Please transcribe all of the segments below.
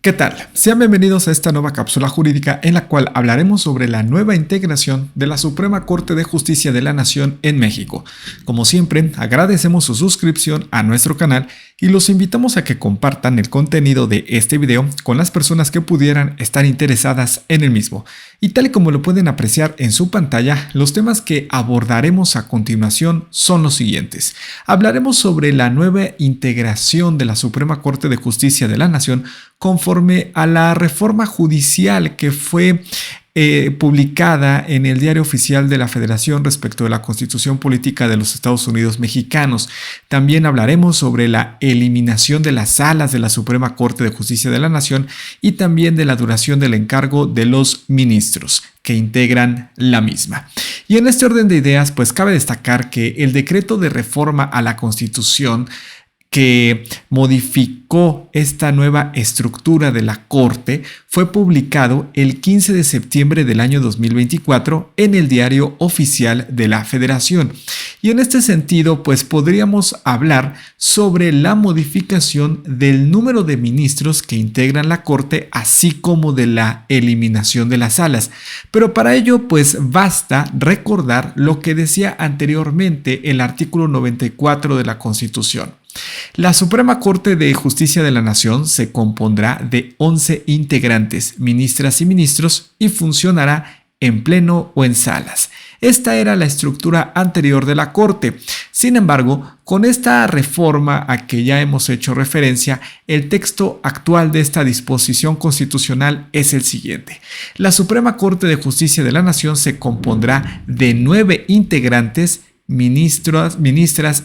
¿Qué tal? Sean bienvenidos a esta nueva cápsula jurídica en la cual hablaremos sobre la nueva integración de la Suprema Corte de Justicia de la Nación en México. Como siempre, agradecemos su suscripción a nuestro canal y los invitamos a que compartan el contenido de este video con las personas que pudieran estar interesadas en el mismo. Y tal y como lo pueden apreciar en su pantalla, los temas que abordaremos a continuación son los siguientes. Hablaremos sobre la nueva integración de la Suprema Corte de Justicia de la Nación conforme a la reforma judicial que fue publicada en el Diario Oficial de la Federación respecto de la Constitución Política de los Estados Unidos Mexicanos. También hablaremos sobre la eliminación de las salas de la Suprema Corte de Justicia de la Nación y también de la duración del encargo de los ministros que integran la misma. Y en este orden de ideas, pues cabe destacar que el decreto de reforma a la Constitución que modificó esta nueva estructura de la Corte fue publicado el 15 de septiembre del año 2024 en el Diario Oficial de la Federación. Y en este sentido, pues podríamos hablar sobre la modificación del número de ministros que integran la Corte, así como de la eliminación de las salas. Pero para ello, pues basta recordar lo que decía anteriormente el artículo 94 de la Constitución. La Suprema Corte de Justicia de la Nación se compondrá de 11 integrantes, ministras y ministros, y funcionará en pleno o en salas. Esta era la estructura anterior de la Corte. Sin embargo, con esta reforma a que ya hemos hecho referencia, el texto actual de esta disposición constitucional es el siguiente. La Suprema Corte de Justicia de la Nación se compondrá de 9 integrantes, ministras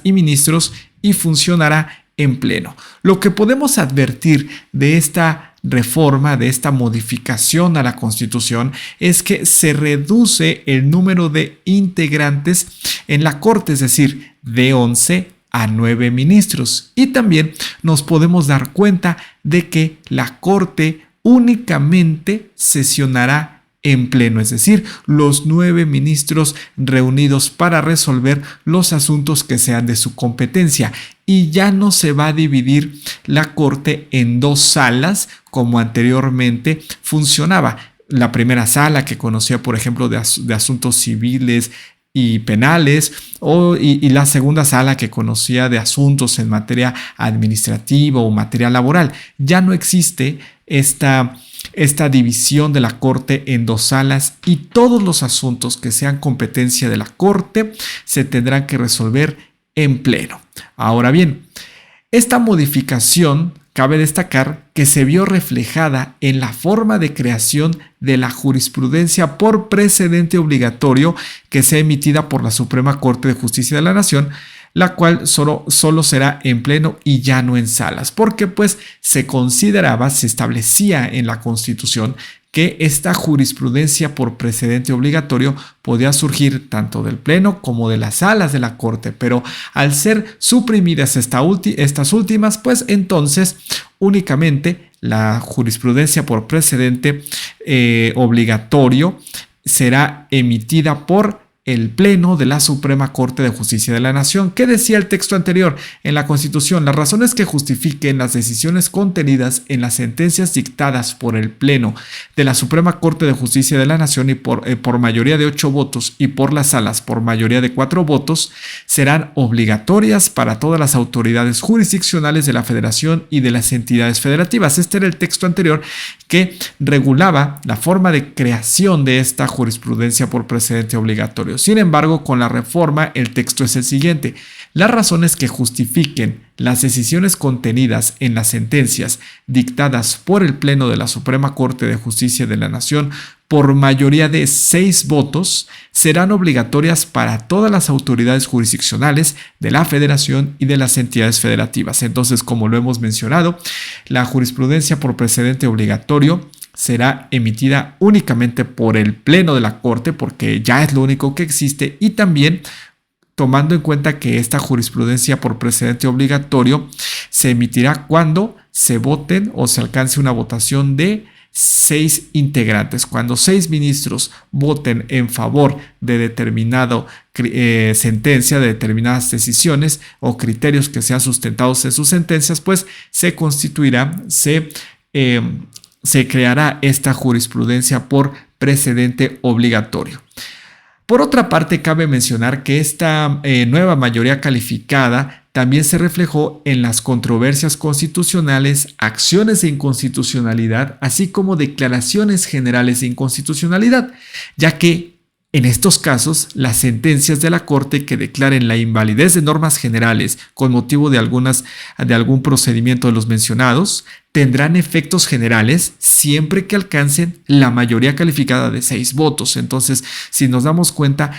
y ministros, y funcionará en pleno. Lo que podemos advertir de esta reforma, de esta modificación a la Constitución, es que se reduce el número de integrantes en la Corte, es decir, de 11 a 9 ministros. Y también nos podemos dar cuenta de que la Corte únicamente sesionará en pleno, es decir, los 9 ministros reunidos para resolver los asuntos que sean de su competencia, y ya no se va a dividir la Corte en 2 salas como anteriormente funcionaba. La primera sala, que conocía, por ejemplo, de asuntos civiles y penales, y la segunda sala, que conocía de asuntos en materia administrativa o materia laboral. Ya no existe esta división de la Corte en 2 salas, y todos los asuntos que sean competencia de la Corte se tendrán que resolver en pleno. Ahora bien, esta modificación cabe destacar que se vio reflejada en la forma de creación de la jurisprudencia por precedente obligatorio que sea emitida por la Suprema Corte de Justicia de la Nación, la cual solo será en pleno y ya no en salas, porque pues se establecía en la Constitución que esta jurisprudencia por precedente obligatorio podía surgir tanto del pleno como de las salas de la Corte, pero al ser suprimidas estas últimas, pues entonces únicamente la jurisprudencia por precedente obligatorio será emitida por el Pleno de la Suprema Corte de Justicia de la Nación. ¿Qué decía el texto anterior en la Constitución? Las razones que justifiquen las decisiones contenidas en las sentencias dictadas por el Pleno de la Suprema Corte de Justicia de la Nación y por mayoría de 8 votos y por las salas por mayoría de 4 votos serán obligatorias para todas las autoridades jurisdiccionales de la Federación y de las entidades federativas. Este era el texto anterior que regulaba la forma de creación de esta jurisprudencia por precedente obligatorio. Sin embargo, con la reforma, el texto es el siguiente. Las razones que justifiquen las decisiones contenidas en las sentencias dictadas por el Pleno de la Suprema Corte de Justicia de la Nación por mayoría de 6 votos serán obligatorias para todas las autoridades jurisdiccionales de la Federación y de las entidades federativas. Entonces, como lo hemos mencionado, la jurisprudencia por precedente obligatorio será emitida únicamente por el Pleno de la Corte, porque ya es lo único que existe, y también tomando en cuenta que esta jurisprudencia por precedente obligatorio se emitirá cuando se voten o se alcance una votación de 6 integrantes. Cuando 6 ministros voten en favor de determinada sentencia, de determinadas decisiones o criterios que sean sustentados en sus sentencias, pues se constituirá, se se creará esta jurisprudencia por precedente obligatorio. Por otra parte, cabe mencionar que esta nueva mayoría calificada también se reflejó en las controversias constitucionales, acciones de inconstitucionalidad, así como declaraciones generales de inconstitucionalidad, ya que en estos casos, las sentencias de la Corte que declaren la invalidez de normas generales con motivo de algún procedimiento de los mencionados tendrán efectos generales siempre que alcancen la mayoría calificada de 6 votos. Entonces, si nos damos cuenta,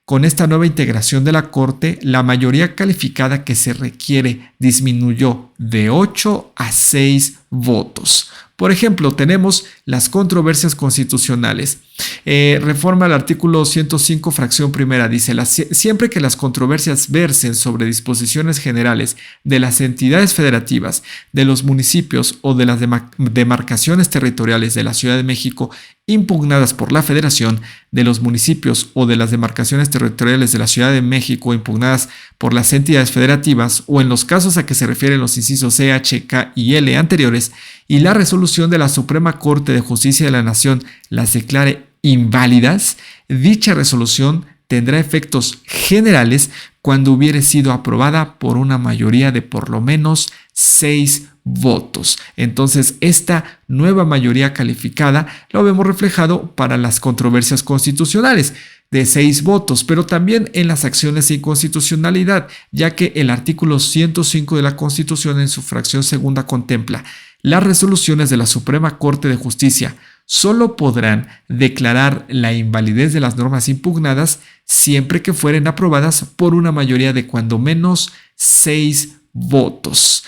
con esta nueva integración de la Corte, la mayoría calificada que se requiere disminuyó de 8 a 6 votos. Por ejemplo, tenemos las controversias constitucionales. Reforma al artículo 105, fracción primera, dice: siempre que las controversias versen sobre disposiciones generales de las entidades federativas, de los municipios o de las demarcaciones territoriales de la Ciudad de México impugnadas por la Federación, de los municipios o de las demarcaciones territoriales de la Ciudad de México impugnadas por las entidades federativas, o en los casos a que se refieren los incisos C, H, K y L anteriores, y la resolución de la Suprema Corte de Justicia de la Nación las declare inválidas, dicha resolución tendrá efectos generales cuando hubiere sido aprobada por una mayoría de por lo menos 6 votos. Entonces, esta nueva mayoría calificada lo vemos reflejado para las controversias constitucionales de 6 votos, pero también en las acciones de inconstitucionalidad, ya que el artículo 105 de la Constitución en su fracción segunda contempla: las resoluciones de la Suprema Corte de Justicia solo podrán declarar la invalidez de las normas impugnadas siempre que fueren aprobadas por una mayoría de cuando menos 6 votos.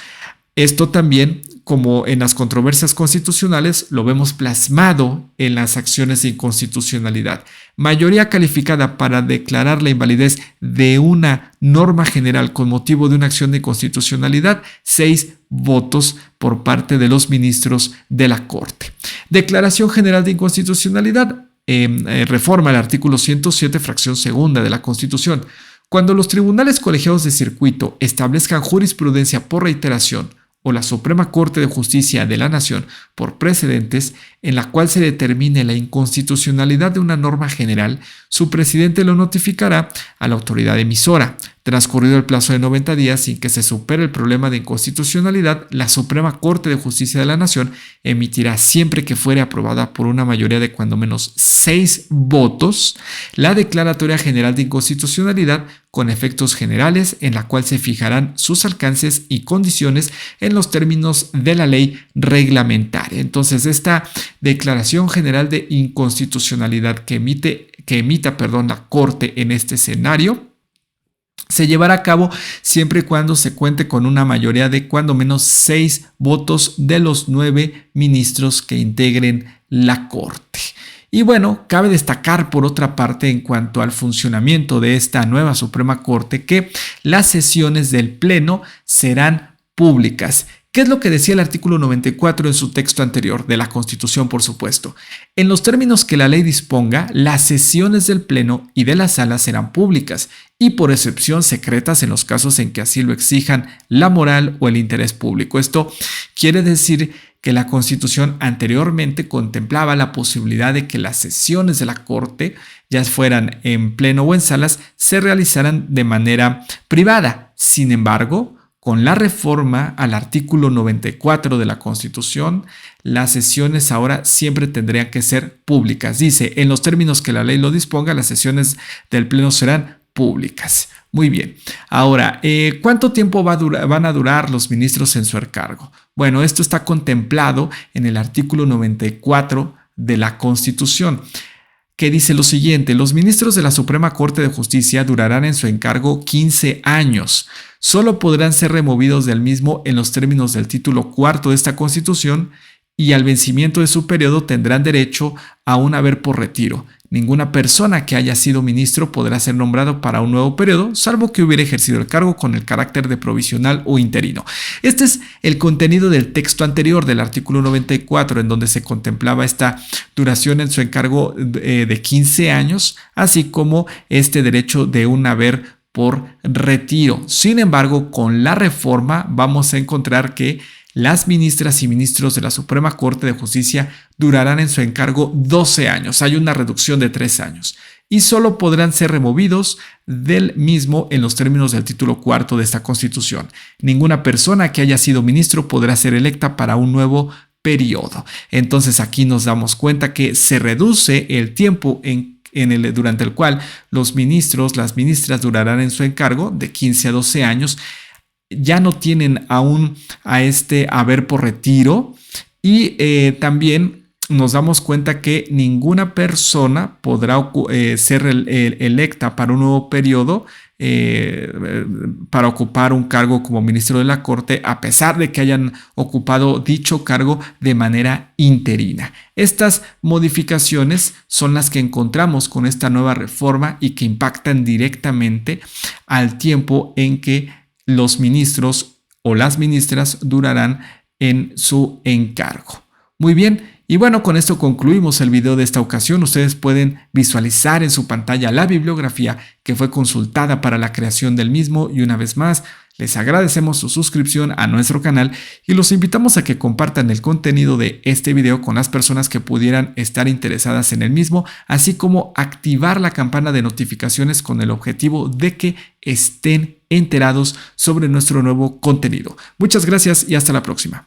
Esto también, como en las controversias constitucionales, lo vemos plasmado en las acciones de inconstitucionalidad. Mayoría calificada para declarar la invalidez de una norma general con motivo de una acción de inconstitucionalidad, 6 votos por parte de los ministros de la Corte. Declaración general de inconstitucionalidad. Reforma al artículo 107, fracción segunda de la Constitución. Cuando los tribunales colegiados de circuito establezcan jurisprudencia por reiteración, o la Suprema Corte de Justicia de la Nación por precedentes, en la cual se determine la inconstitucionalidad de una norma general, su presidente lo notificará a la autoridad emisora. Transcurrido el plazo de 90 días sin que se supere el problema de inconstitucionalidad, la Suprema Corte de Justicia de la Nación emitirá, siempre que fuere aprobada por una mayoría de cuando menos 6 votos, la declaratoria general de inconstitucionalidad con efectos generales, en la cual se fijarán sus alcances y condiciones en los términos de la ley reglamentaria. Entonces, esta declaración general de inconstitucionalidad que emita la Corte en este escenario se llevará a cabo siempre y cuando se cuente con una mayoría de cuando menos 6 votos de los 9 ministros que integren la Corte. Y bueno, cabe destacar por otra parte, en cuanto al funcionamiento de esta nueva Suprema Corte, que las sesiones del Pleno serán públicas. ¿Qué es lo que decía el artículo 94 en su texto anterior de la Constitución, por supuesto? En los términos que la ley disponga, las sesiones del Pleno y de la Sala serán públicas y por excepción secretas en los casos en que así lo exijan la moral o el interés público. Esto quiere decir que la Constitución anteriormente contemplaba la posibilidad de que las sesiones de la Corte, ya fueran en Pleno o en salas, se realizaran de manera privada. Sin embargo, con la reforma al artículo 94 de la Constitución, las sesiones ahora siempre tendrían que ser públicas. Dice, en los términos que la ley lo disponga, las sesiones del Pleno serán públicas. Muy bien. Ahora, ¿cuánto tiempo van a durar los ministros en su cargo? Bueno, esto está contemplado en el artículo 94 de la Constitución, que dice lo siguiente: los ministros de la Suprema Corte de Justicia durarán en su encargo 15 años. Solo podrán ser removidos del mismo en los términos del título cuarto de esta Constitución y al vencimiento de su periodo tendrán derecho a un haber por retiro. Ninguna persona que haya sido ministro podrá ser nombrado para un nuevo periodo, salvo que hubiera ejercido el cargo con el carácter de provisional o interino. Este es el contenido del texto anterior del artículo 94, en donde se contemplaba esta duración en su encargo de 15 años, así como este derecho de un haber por retiro. Sin embargo, con la reforma vamos a encontrar que Las ministras y ministros de la Suprema Corte de Justicia durarán en su encargo 12 años. Hay una reducción de 3 años. Y solo podrán ser removidos del mismo en los términos del título cuarto de esta Constitución. Ninguna persona que haya sido ministro podrá ser electa para un nuevo periodo. Entonces aquí nos damos cuenta que se reduce el tiempo durante el cual los ministros, las ministras durarán en su encargo de 15 a 12 años. Ya no tienen aún a este haber por retiro y también nos damos cuenta que ninguna persona podrá ser electa para un nuevo periodo para ocupar un cargo como ministro de la Corte, a pesar de que hayan ocupado dicho cargo de manera interina. Estas modificaciones son las que encontramos con esta nueva reforma y que impactan directamente al tiempo en que los ministros o las ministras durarán en su encargo. Muy bien. Y bueno, con esto concluimos el video de esta ocasión. Ustedes pueden visualizar en su pantalla la bibliografía que fue consultada para la creación del mismo y una vez más les agradecemos su suscripción a nuestro canal y los invitamos a que compartan el contenido de este video con las personas que pudieran estar interesadas en el mismo, así como activar la campana de notificaciones con el objetivo de que estén enterados sobre nuestro nuevo contenido. Muchas gracias y hasta la próxima.